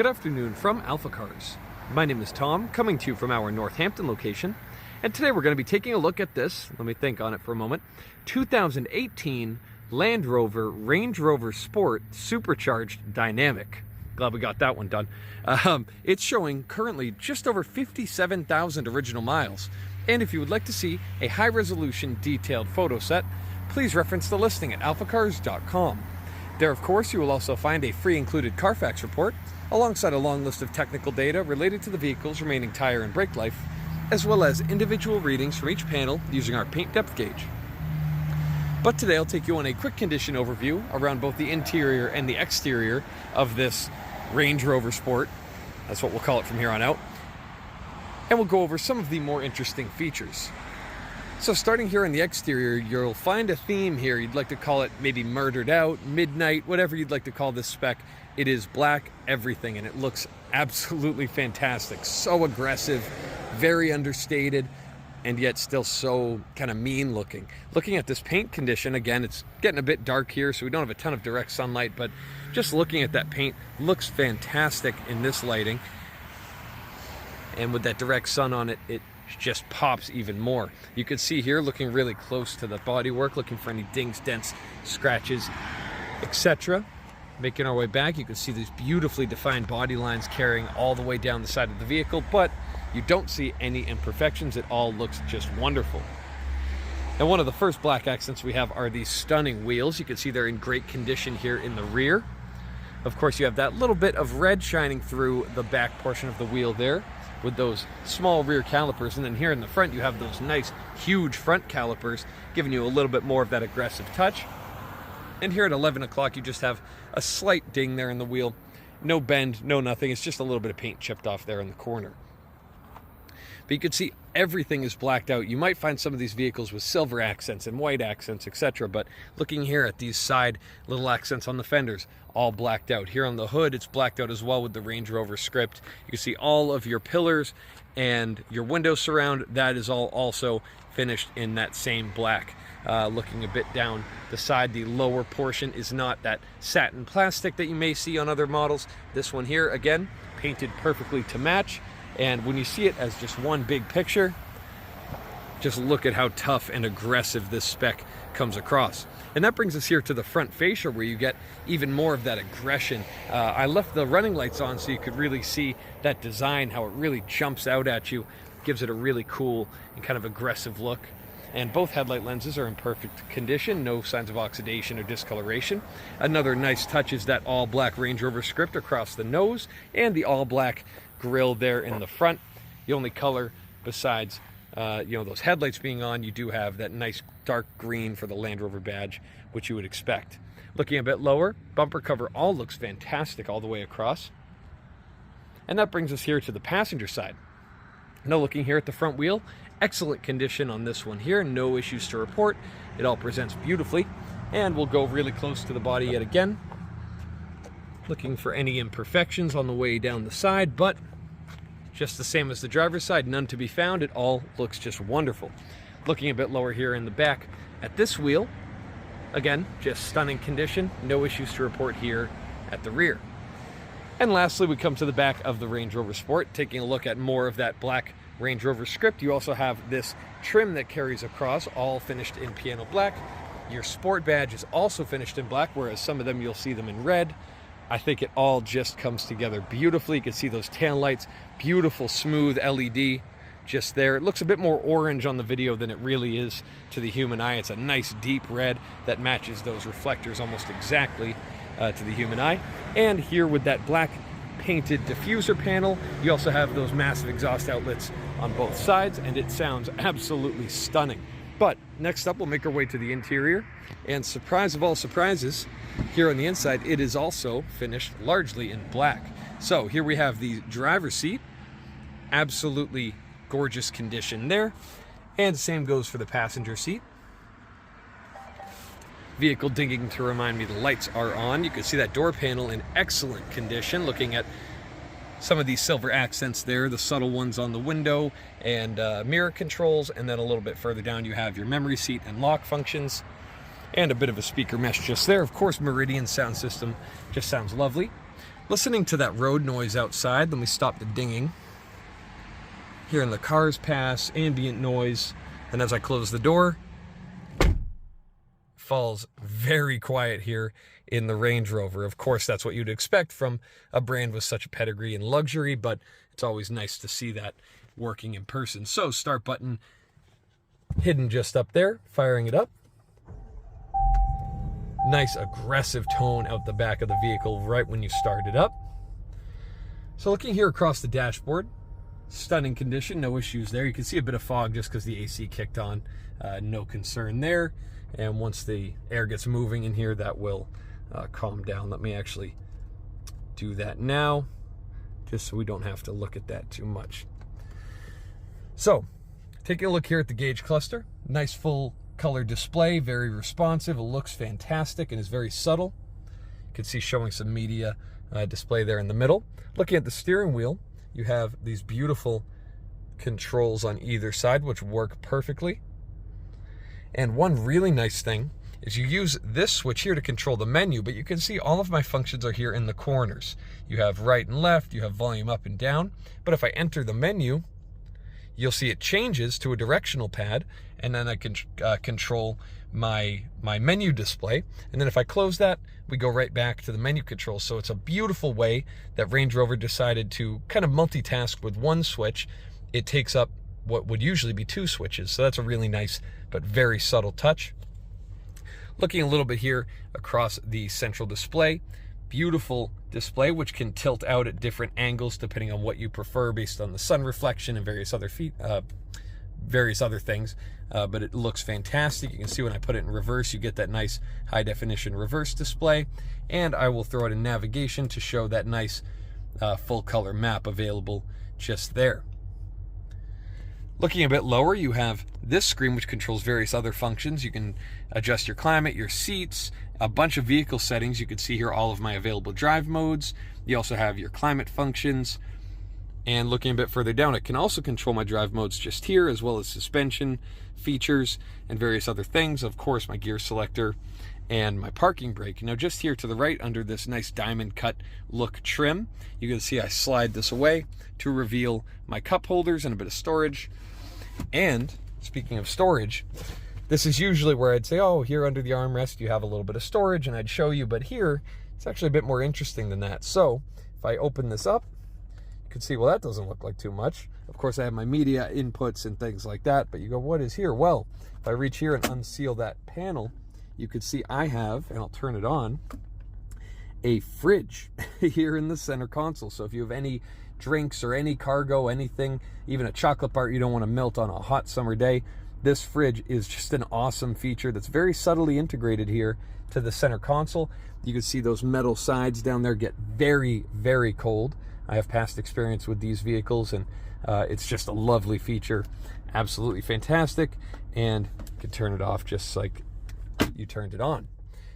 Good afternoon from AlphaCars. My name is Tom, coming to you from our Northampton location, and today we're going to be taking a look at this, let me think on it for a moment, 2018 Land Rover Range Rover Sport Supercharged Dynamic. Glad we got that one done. It's showing currently just over 57,000 original miles, and if you would like to see a high-resolution detailed photo set, please reference the listing at alphacars.com. There, of course, you will also find a free included Carfax report, alongside a long list of technical data related to the vehicle's remaining tire and brake life, as well as individual readings from each panel using our paint depth gauge. But today I'll take you on a quick condition overview around both the interior and the exterior of this Range Rover Sport. That's what we'll call it from here on out. And we'll go over some of the more interesting features. So starting here in the exterior, you'll find a theme here. You'd like to call it maybe murdered out, midnight, whatever you'd like to call this spec. It is black everything, and it looks absolutely fantastic. So aggressive, very understated, and yet still so kind of mean looking. Looking at this paint condition, again, it's getting a bit dark here, so we don't have a ton of direct sunlight, but just looking at that paint looks fantastic in this lighting. And with that direct sun on it, it just pops even more. You can see here, looking really close to the bodywork, looking for any dings, dents, scratches, etc. Making our way back, you can see these beautifully defined body lines carrying all the way down the side of the vehicle, but you don't see any imperfections. It all looks just wonderful. Now, one of the first black accents we have are these stunning wheels. You can see they're in great condition here in the rear. Of course, you have that little bit of red shining through the back portion of the wheel there with those small rear calipers, and then here in the front you have those nice huge front calipers giving you a little bit more of that aggressive touch. And here at 11 o'clock you just have a slight ding there in the wheel. No bend, no nothing. It's just a little bit of paint chipped off there in the corner. But you can see everything is blacked out. You might find some of these vehicles with silver accents and white accents, etc. But looking here at these side little accents on the fenders, all blacked out. Here on the hood, it's blacked out as well with the Range Rover script. You can see all of your pillars and your window surround. That is all also finished in that same black. Looking a bit down the side, the lower portion is not that satin plastic that you may see on other models. This one here, again, painted perfectly to match. And when you see it as just one big picture, just look at how tough and aggressive this spec comes across. And that brings us here to the front fascia, where you get even more of that aggression. I left the running lights on so you could really see that design, how it really jumps out at you, gives it a really cool and kind of aggressive look. And both headlight lenses are in perfect condition, no signs of oxidation or discoloration. Another nice touch is that all black Range Rover script across the nose and the all black grille there in the front. The only color besides those headlights being on, you do have that nice dark green for the Land Rover badge, which you would expect. Looking a bit lower, bumper cover all looks fantastic all the way across. And that brings us here to the passenger side. Now looking here at the front wheel, excellent condition on this one here, no issues to report. It all presents beautifully, and we'll go really close to the body yet again. Looking for any imperfections on the way down the side, but just the same as the driver's side, none to be found. It all looks just wonderful. Looking a bit lower here in the back at this wheel, again, just stunning condition, no issues to report here at the rear. And lastly, we come to the back of the Range Rover Sport, taking a look at more of that black Range Rover script. You also have this trim that carries across, all finished in piano black. Your Sport badge is also finished in black, whereas some of them you'll see them in red. I think it all just comes together beautifully. You can see those taillights, beautiful smooth LED just there. It looks a bit more orange on the video than it really is to the human eye. It's a nice deep red that matches those reflectors almost exactly to the human eye. And here with that black painted diffuser panel, you also have those massive exhaust outlets on both sides, and it sounds absolutely stunning. But next up, we'll make our way to the interior, and surprise of all surprises, here on the inside, it is also finished largely in black. So here we have the driver's seat, absolutely gorgeous condition there, and same goes for the passenger seat. Vehicle dinging to remind me the lights are on. You can see that door panel in excellent condition. Looking at some of these silver accents there, the subtle ones on the window and mirror controls, and then a little bit further down you have your memory seat and lock functions. and a bit of a speaker mesh just there. Of course, Meridian sound system just sounds lovely. Listening to that road noise outside, let me stop the dinging. Hearing the cars pass, ambient noise, and as I close the door, falls very quiet here in the Range Rover. Of course, that's what you'd expect from a brand with such a pedigree and luxury, but it's always nice to see that working in person. So, start button hidden just up there, firing it up. Nice aggressive tone out the back of the vehicle right when you start it up. So looking here across the dashboard, stunning condition, no issues there. You can see a bit of fog just because the AC kicked on, no concern there. And once the air gets moving in here, that will calm down. Let me actually do that now, just so we don't have to look at that too much. So, taking a look here at the gauge cluster. Nice full color display, very responsive. It looks fantastic and is very subtle. You can see showing some media display there in the middle. Looking at the steering wheel, you have these beautiful controls on either side, which work perfectly. And one really nice thing is you use this switch here to control the menu, but you can see all of my functions are here in the corners. You have right and left, you have volume up and down, but if I enter the menu, you'll see it changes to a directional pad, and then I can control my menu display. And then if I close that, we go right back to the menu control. So it's a beautiful way that Range Rover decided to kind of multitask with one switch. It takes up what would usually be two switches. So that's a really nice but very subtle touch. Looking a little bit here across the central display, beautiful display which can tilt out at different angles depending on what you prefer based on the sun reflection and various other things. But it looks fantastic. You can see when I put it in reverse, you get that nice high definition reverse display. And I will throw it in navigation to show that nice full color map available just there. Looking a bit lower, you have this screen which controls various other functions. You can adjust your climate, your seats, a bunch of vehicle settings. You can see here all of my available drive modes. You also have your climate functions. And looking a bit further down, it can also control my drive modes just here, as well as suspension features and various other things. Of course, my gear selector and my parking brake. Now just here to the right under this nice diamond cut look trim, you can see I slide this away to reveal my cup holders and a bit of storage. And speaking of storage, this is usually where I'd say, oh, here under the armrest you have a little bit of storage, and I'd show you, but here it's actually a bit more interesting than that. So if I open this up, you can see, well, that doesn't look like too much. Of course, I have my media inputs and things like that, but you go, what is here? Well, if I reach here and unseal that panel, you can see I have, and I'll turn it on, a fridge here in the center console. So if you have any drinks or any cargo, anything, even a chocolate bar you don't want to melt on a hot summer day, this fridge is just an awesome feature that's very subtly integrated here to the center console. You can see those metal sides down there get very, very cold. I have past experience with these vehicles, and it's just a lovely feature. Absolutely fantastic. And you can turn it off just like you turned it on.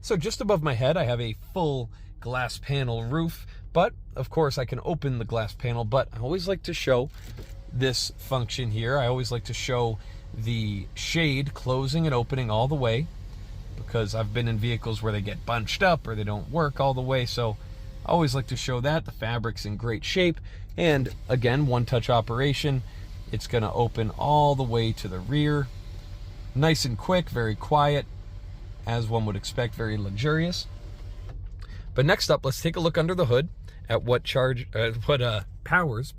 So just above my head, I have a full glass panel roof, but of course I can open the glass panel, but I always like to show this function here. I always like to show the shade closing and opening all the way, because I've been in vehicles where they get bunched up or they don't work all the way. So I always like to show that. The fabric's in great shape, and again, one touch operation. It's going to open all the way to the rear. Nice and quick, very quiet, as one would expect, very luxurious. But next up, let's take a look under the hood at what powers,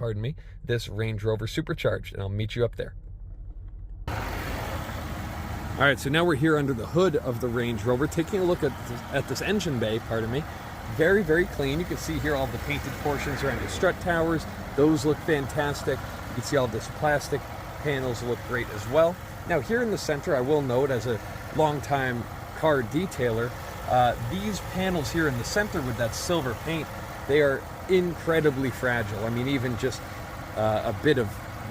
this Range Rover Supercharged, and I'll meet you up there. All right, so now we're here under the hood of the Range Rover, taking a look at this engine bay, Very, very clean. You can see here all the painted portions around the strut towers. Those look fantastic. You can see all this plastic panels look great as well. Now here in the center, I will note, as a longtime car detailer, these panels here in the center with that silver paint, they are incredibly fragile. I mean, even just a bit of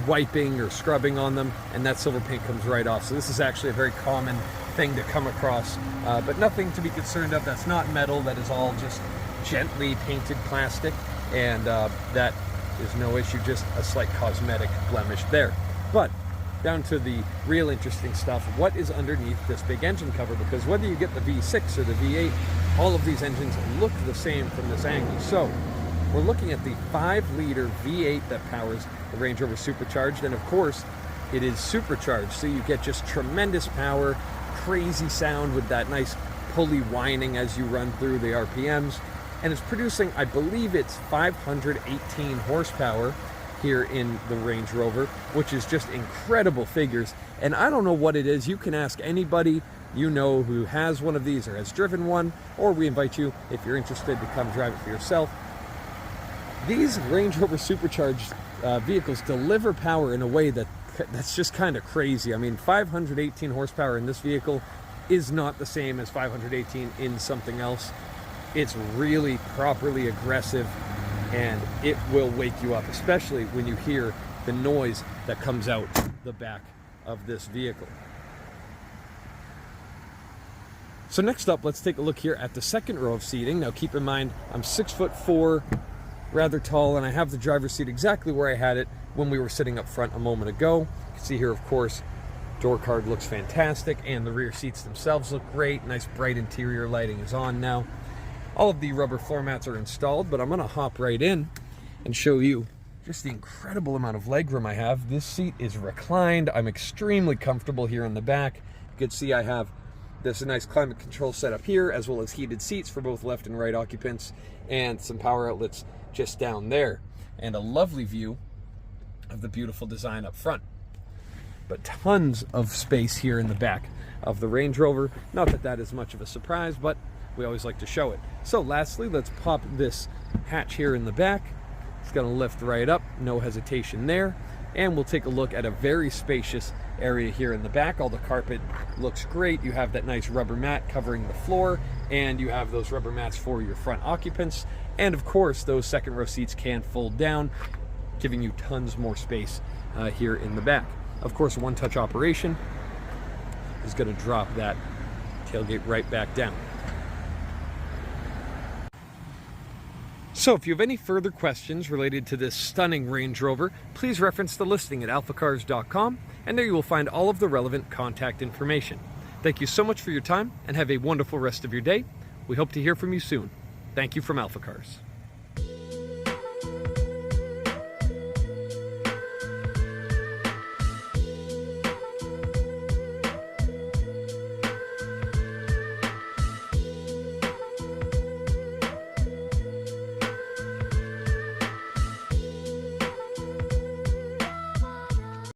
wiping or scrubbing on them, and that silver paint comes right off. So this is actually a very common thing to come across, but nothing to be concerned of. That's not metal. That is all just gently painted plastic, and that is no issue, just a slight cosmetic blemish there. But down to the real interesting stuff, what is underneath this big engine cover, because whether you get the V6 or the V8, all of these engines look the same from this angle. So we're looking at the 5-liter V8 that powers the Range Rover Supercharged, and of course, it is supercharged, so you get just tremendous power, crazy sound with that nice pulley whining as you run through the RPMs, and it's producing, I believe it's 518 horsepower here in the Range Rover, which is just incredible figures. And I don't know what it is. You can ask anybody you know who has one of these or has driven one, or we invite you, if you're interested, to come drive it for yourself. These Range Rover Supercharged vehicles deliver power in a way that's just kind of crazy. I mean, 518 horsepower in this vehicle is not the same as 518 in something else. It's really properly aggressive, and it will wake you up, especially when you hear the noise that comes out the back of this vehicle. So next up, let's take a look here at the second row of seating. Now keep in mind, I'm 6'4", rather tall, and I have the driver's seat exactly where I had it when we were sitting up front a moment ago. You can see here, of course, door card looks fantastic, and the rear seats themselves look great. Nice bright interior lighting is on now. All of the rubber floor mats are installed, but I'm going to hop right in and show you just the incredible amount of legroom I have. This seat is reclined. I'm extremely comfortable here in the back. You can see I have this nice climate control setup here, as well as heated seats for both left and right occupants, and some power outlets just down there, and a lovely view of the beautiful design up front. But tons of space here in the back of the Range Rover. Not that that is much of a surprise, but we always like to show it. So lastly, let's pop this hatch here in the back. It's going to lift right up, no hesitation there. And we'll take a look at a very spacious area here in the back. All the carpet looks great. You have that nice rubber mat covering the floor, and you have those rubber mats for your front occupants. And of course, those second row seats can fold down, giving you tons more space here in the back. Of course, one-touch operation is going to drop that tailgate right back down. So if you have any further questions related to this stunning Range Rover, please reference the listing at alphacars.com, and there you will find all of the relevant contact information. Thank you so much for your time, and have a wonderful rest of your day. We hope to hear from you soon. Thank you from AlphaCars.